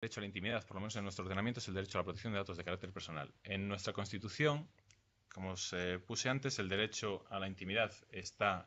derecho a la intimidad, por lo menos en nuestro ordenamiento, es el derecho a la protección de datos de carácter personal. En nuestra Constitución, como os puse antes, el derecho a la intimidad está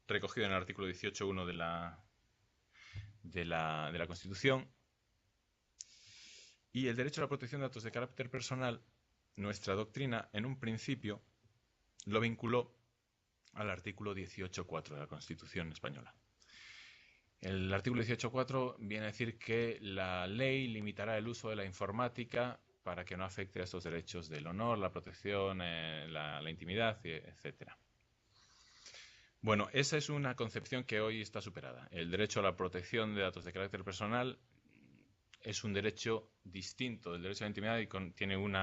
recogido en el artículo 18.1 de la Constitución. Y el derecho a la protección de datos de carácter personal, nuestra doctrina, en un principio, lo vinculó al artículo 18.4 de la Constitución española. El artículo 18.4 viene a decir que la ley limitará el uso de la informática para que no afecte a estos derechos del honor, la protección, la intimidad, etc. Bueno, esa es una concepción que hoy está superada. El derecho a la protección de datos de carácter personal es un derecho distinto del derecho a la intimidad y tiene un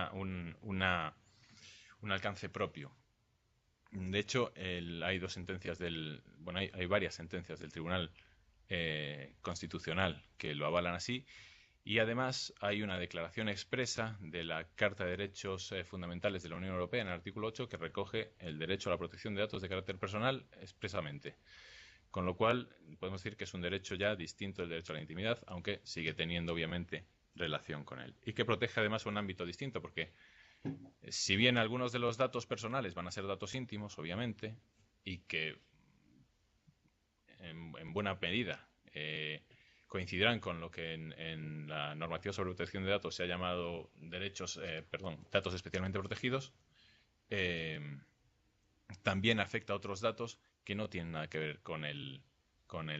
alcance propio. De hecho, hay varias sentencias del Tribunal Constitucional que lo avalan así, y además hay una declaración expresa de la Carta de Derechos Fundamentales de la Unión Europea en el artículo 8 que recoge el derecho a la protección de datos de carácter personal expresamente. Con lo cual, podemos decir que es un derecho ya distinto del derecho a la intimidad, aunque sigue teniendo, obviamente, relación con él. Y que protege, además, un ámbito distinto, porque si bien algunos de los datos personales van a ser datos íntimos, obviamente, y que en buena medida coincidirán con lo que en la normativa sobre protección de datos se ha llamado datos especialmente protegidos, también afecta a otros datos que no tienen nada que ver con el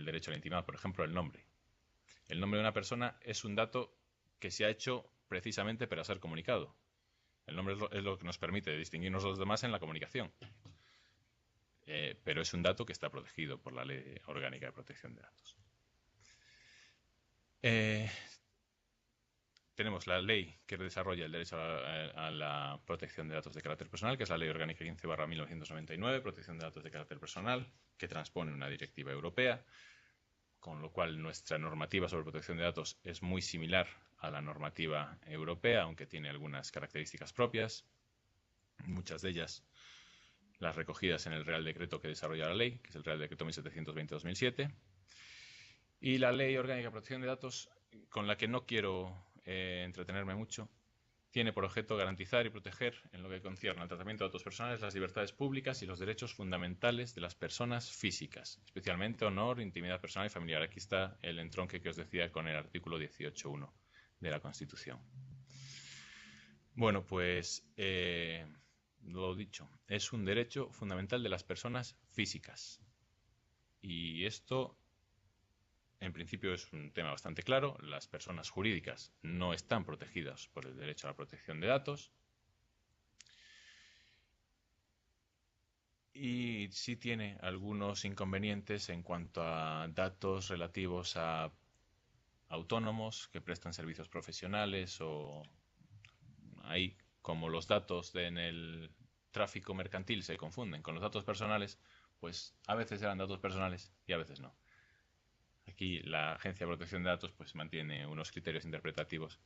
derecho a la intimidad. Por ejemplo, el nombre. El nombre de una persona es un dato que se ha hecho precisamente para ser comunicado. El nombre es lo que nos permite distinguirnos de los demás en la comunicación. Pero es un dato que está protegido por la Ley Orgánica de Protección de Datos. Tenemos la ley que desarrolla el derecho a la protección de datos de carácter personal, que es la Ley Orgánica 15/1999, protección de datos de carácter personal, que transpone una directiva europea, con lo cual nuestra normativa sobre protección de datos es muy similar a la normativa europea, aunque tiene algunas características propias, muchas de ellas las recogidas en el Real Decreto que desarrolla la ley, que es el Real Decreto 1720/2007, y la Ley Orgánica de Protección de Datos, con la que no quiero entretenerme mucho, tiene por objeto garantizar y proteger, en lo que concierne al tratamiento de datos personales, las libertades públicas y los derechos fundamentales de las personas físicas, especialmente honor, intimidad personal y familiar. Aquí está el entronque que os decía con el artículo 18.1 de la Constitución. Bueno, pues lo dicho, es un derecho fundamental de las personas físicas. Y esto, en principio, es un tema bastante claro. Las personas jurídicas no están protegidas por el derecho a la protección de datos. Y sí tiene algunos inconvenientes en cuanto a datos relativos a autónomos que prestan servicios profesionales o ahí, como los datos en el tráfico mercantil se confunden con los datos personales, pues a veces eran datos personales y a veces no. Aquí la Agencia de Protección de Datos pues mantiene unos criterios interpretativos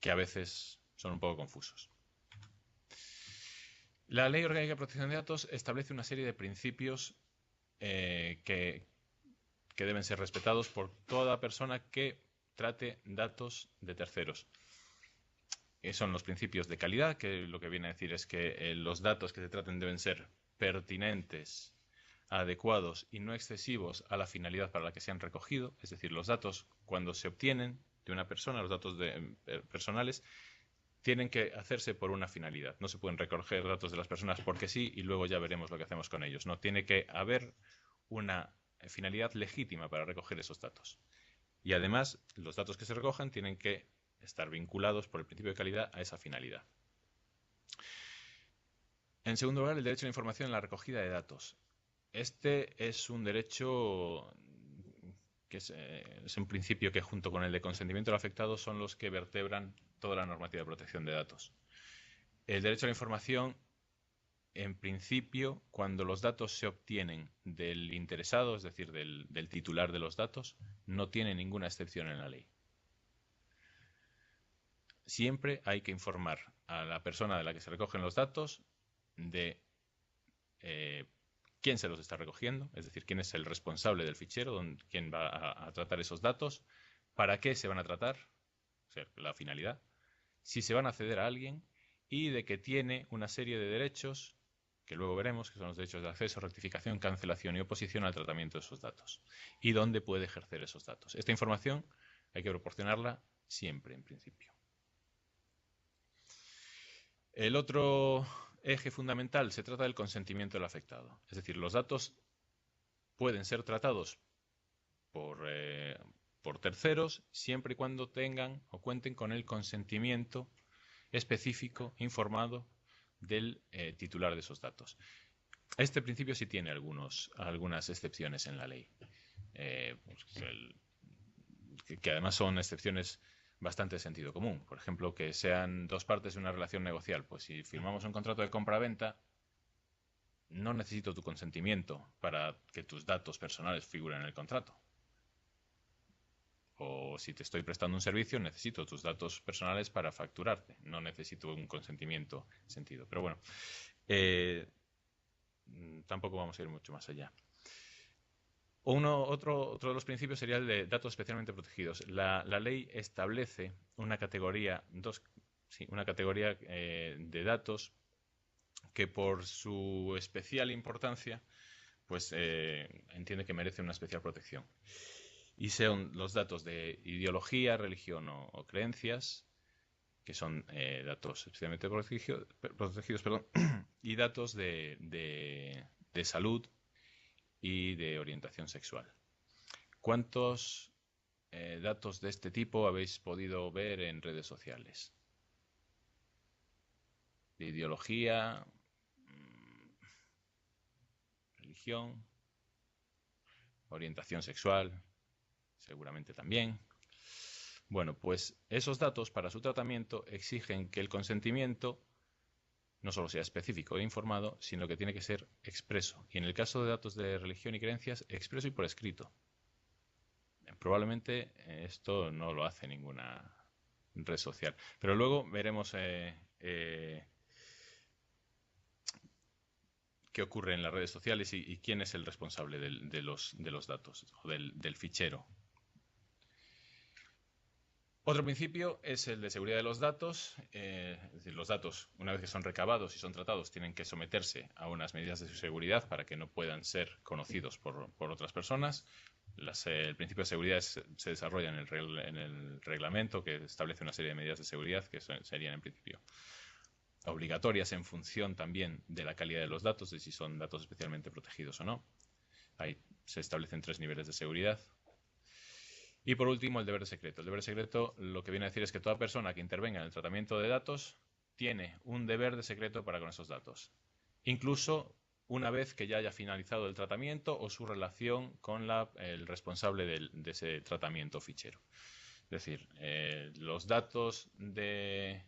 que a veces son un poco confusos. La Ley Orgánica de Protección de Datos establece una serie de principios que deben ser respetados por toda persona que trate datos de terceros. Son los principios de calidad, que lo que viene a decir es que los datos que se traten deben ser pertinentes, adecuados y no excesivos a la finalidad para la que se han recogido. Es decir, los datos, cuando se obtienen de una persona, los datos personales, tienen que hacerse por una finalidad. No se pueden recoger datos de las personas porque sí y luego ya veremos lo que hacemos con ellos. No, tiene que haber una finalidad legítima para recoger esos datos. Y además, los datos que se recojan tienen que estar vinculados por el principio de calidad a esa finalidad. En segundo lugar, el derecho a la información en la recogida de datos. Este es un derecho que es un principio que, junto con el de consentimiento del afectado, son los que vertebran toda la normativa de protección de datos. El derecho a la información, en principio, cuando los datos se obtienen del interesado, es decir, del titular de los datos, no tiene ninguna excepción en la ley. Siempre hay que informar a la persona de la que se recogen los datos de quién se los está recogiendo, es decir, quién es el responsable del fichero, quién va a tratar esos datos, para qué se van a tratar sea, la finalidad, si se van a ceder a alguien y de que tiene una serie de derechos que luego veremos, que son los derechos de acceso, rectificación, cancelación y oposición al tratamiento de esos datos, y dónde puede ejercer esos datos. Esta información hay que proporcionarla siempre, en principio. El otro eje fundamental se trata del consentimiento del afectado. Es decir, los datos pueden ser tratados por terceros siempre y cuando tengan o cuenten con el consentimiento específico, informado del titular de esos datos. Este principio sí tiene algunas excepciones en la ley, que además son excepciones bastante de sentido común. Por ejemplo, que sean dos partes de una relación negocial. Pues si firmamos un contrato de compra-venta, no necesito tu consentimiento para que tus datos personales figuren en el contrato. O si te estoy prestando un servicio, necesito tus datos personales para facturarte. No necesito un consentimiento en sentido. Pero bueno, tampoco vamos a ir mucho más allá. Otro de los principios sería el de datos especialmente protegidos. La ley establece una categoría, de datos que por su especial importancia, pues entiende que merece una especial protección. Y son los datos de ideología, religión o creencias, que son datos especialmente protegidos, y datos de salud y de orientación sexual. ¿Cuántos datos de este tipo habéis podido ver en redes sociales? De ideología, religión, orientación sexual, seguramente también. Bueno, pues esos datos para su tratamiento exigen que el consentimiento no solo sea específico e informado, sino que tiene que ser expreso. Y en el caso de datos de religión y creencias, expreso y por escrito. Probablemente esto no lo hace ninguna red social. Pero luego veremos qué ocurre en las redes sociales y quién es el responsable de los datos o del fichero. Otro principio es el de seguridad de los datos. Es decir, los datos, una vez que son recabados y son tratados, tienen que someterse a unas medidas de seguridad para que no puedan ser conocidos por otras personas. El principio de seguridad se desarrolla en el reglamento, que establece una serie de medidas de seguridad que serían en principio obligatorias en función también de la calidad de los datos, de si son datos especialmente protegidos o no. Ahí se establecen 3 niveles de seguridad. Y por último, el deber de secreto. El deber de secreto lo que viene a decir es que toda persona que intervenga en el tratamiento de datos tiene un deber de secreto para con esos datos, incluso una vez que ya haya finalizado el tratamiento o su relación con el responsable de ese tratamiento fichero. Es decir, los datos de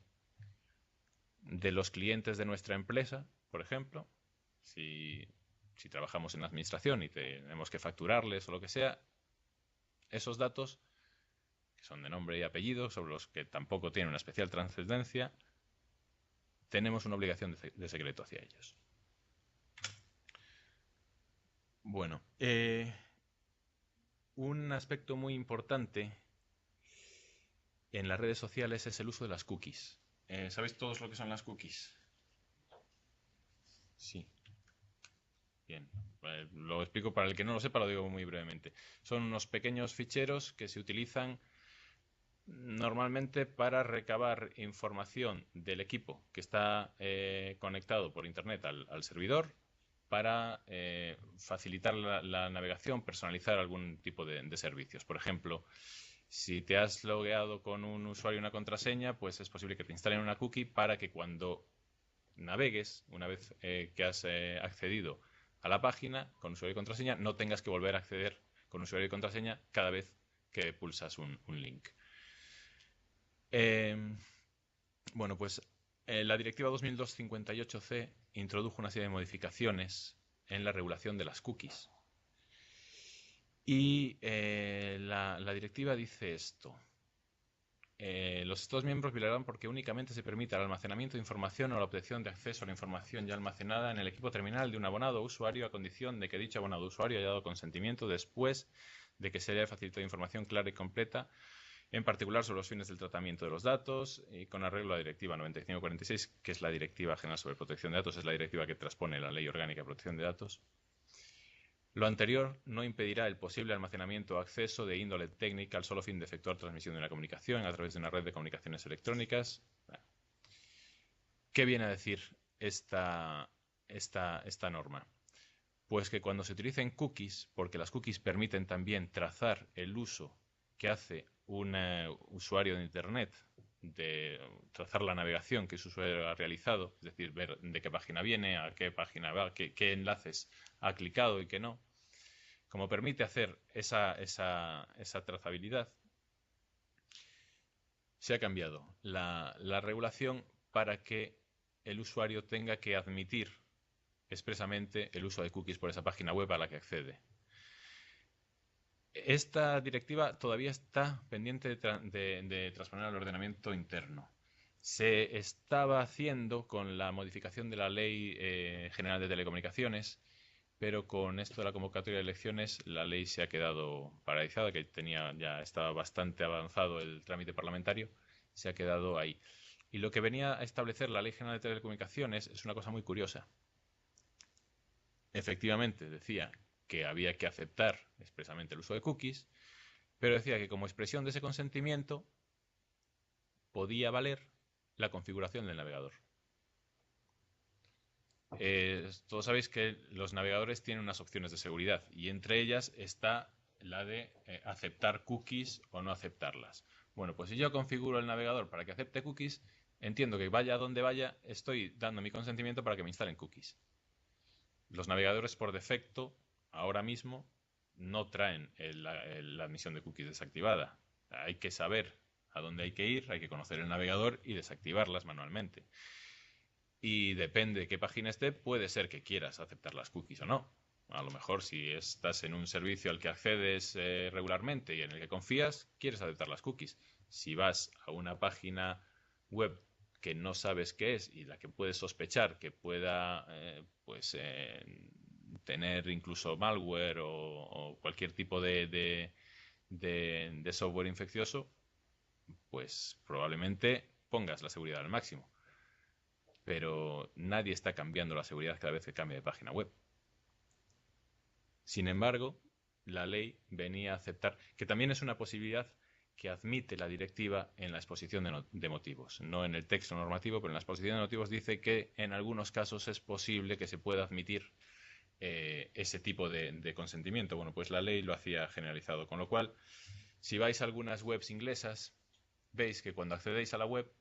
los clientes de nuestra empresa, por ejemplo, si trabajamos en administración y tenemos que facturarles o lo que sea, esos datos, que son de nombre y apellido, sobre los que tampoco tienen una especial trascendencia, tenemos una obligación de secreto hacia ellos. Bueno, un aspecto muy importante en las redes sociales es el uso de las cookies. ¿Sabéis todos lo que son las cookies? Sí. Bien, lo explico para el que no lo sepa, lo digo muy brevemente. Son unos pequeños ficheros que se utilizan normalmente para recabar información del equipo que está conectado por internet al servidor, para facilitar la navegación, personalizar algún tipo de servicios. Por ejemplo, si te has logueado con un usuario y una contraseña, pues es posible que te instalen una cookie para que cuando navegues, una vez que has accedido a la página con usuario y contraseña, no tengas que volver a acceder con usuario y contraseña cada vez que pulsas un link. Bueno, pues la Directiva 2002/58/C introdujo una serie de modificaciones en la regulación de las cookies. Y la directiva dice esto. Los Estados miembros velarán porque únicamente se permita el almacenamiento de información o la obtención de acceso a la información ya almacenada en el equipo terminal de un abonado o usuario a condición de que dicho abonado o usuario haya dado consentimiento después de que se haya facilitado información clara y completa en particular sobre los fines del tratamiento de los datos, y con arreglo a la Directiva 9546, que es la Directiva General sobre Protección de Datos, es la directiva que transpone la Ley Orgánica de Protección de Datos. Lo anterior no impedirá el posible almacenamiento o acceso de índole técnica al solo fin de efectuar transmisión de una comunicación a través de una red de comunicaciones electrónicas. ¿Qué viene a decir esta norma? Pues que cuando se utilicen cookies, porque las cookies permiten también trazar el uso que hace un usuario de Internet, de trazar la navegación que ese usuario ha realizado, es decir, ver de qué página viene, a qué página va, qué enlaces ha clicado y qué no, como permite hacer esa trazabilidad, se ha cambiado la regulación para que el usuario tenga que admitir expresamente el uso de cookies por esa página web a la que accede. Esta directiva todavía está pendiente de transponer al ordenamiento interno. Se estaba haciendo con la modificación de la Ley General de Telecomunicaciones, pero con esto de la convocatoria de elecciones la ley se ha quedado paralizada, que ya estaba bastante avanzado el trámite parlamentario, se ha quedado ahí. Y lo que venía a establecer la Ley General de Telecomunicaciones es una cosa muy curiosa. Efectivamente, decía que había que aceptar expresamente el uso de cookies, pero decía que como expresión de ese consentimiento podía valer la configuración del navegador. Todos sabéis que los navegadores tienen unas opciones de seguridad y entre ellas está la de aceptar cookies o no aceptarlas. Bueno, pues si yo configuro el navegador para que acepte cookies, entiendo que vaya donde vaya, estoy dando mi consentimiento para que me instalen cookies. Los navegadores por defecto, ahora mismo, no traen la admisión de cookies desactivada. Hay que saber a dónde hay que ir, hay que conocer el navegador y desactivarlas manualmente. Y depende de qué página esté, puede ser que quieras aceptar las cookies o no. A lo mejor si estás en un servicio al que accedes regularmente y en el que confías, quieres aceptar las cookies. Si vas a una página web que no sabes qué es y la que puedes sospechar que pueda tener incluso malware o cualquier tipo de software infeccioso, pues probablemente pongas la seguridad al máximo. Pero nadie está cambiando la seguridad cada vez que cambia de página web. Sin embargo, la ley venía a aceptar, que también es una posibilidad que admite la directiva en la exposición de motivos. No en el texto normativo, pero en la exposición de motivos dice que en algunos casos es posible que se pueda admitir ese tipo de consentimiento. Bueno, pues la ley lo hacía generalizado, con lo cual, si vais a algunas webs inglesas, veis que cuando accedéis a la web